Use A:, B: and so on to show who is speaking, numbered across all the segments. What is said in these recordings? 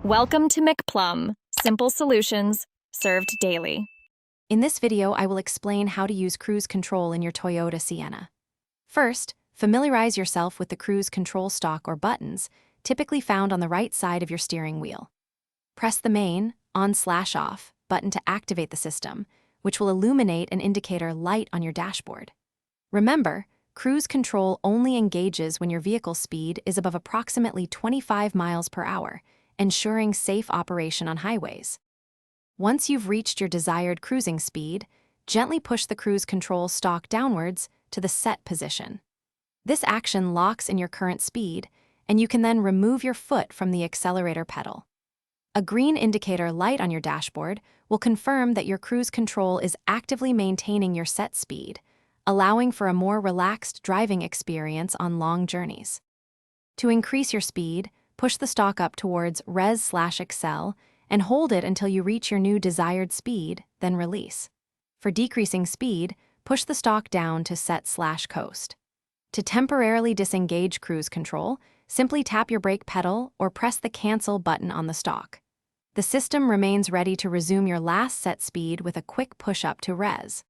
A: Welcome to McPlum, simple solutions served daily.
B: In this video, I will explain how to use cruise control in your Toyota Sienna. First, familiarize yourself with the cruise control stalk or buttons, typically found on the right side of your steering wheel. Press the main on/off button to activate the system, which will illuminate an indicator light on your dashboard. Remember, cruise control only engages when your vehicle speed is above approximately 25 miles per hour, ensuring safe operation on highways. Once you've reached your desired cruising speed, gently push the cruise control stalk downwards to the set position. This action locks in your current speed, and you can then remove your foot from the accelerator pedal. A green indicator light on your dashboard will confirm that your cruise control is actively maintaining your set speed, allowing for a more relaxed driving experience on long journeys. To increase your speed, push the stalk up towards res/excel and hold it until you reach your new desired speed, then release. For decreasing speed, push the stalk down to set/coast. To temporarily disengage cruise control, simply tap your brake pedal or press the cancel button on the stalk. The system remains ready to resume your last set speed with a quick push-up to res.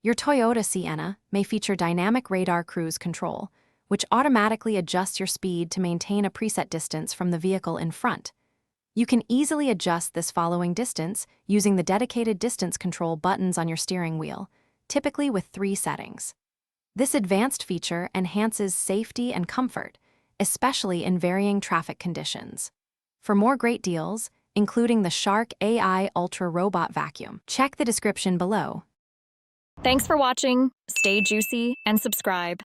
B: Your Toyota Sienna may feature dynamic radar cruise control, which automatically adjusts your speed to maintain a preset distance from the vehicle in front. You can easily adjust this following distance using the dedicated distance control buttons on your steering wheel, typically with 3 settings. This advanced feature enhances safety and comfort, especially in varying traffic conditions. For more great deals, including the Shark AI Ultra Robot Vacuum, check the description below.
A: Thanks for watching. Stay juicy and subscribe.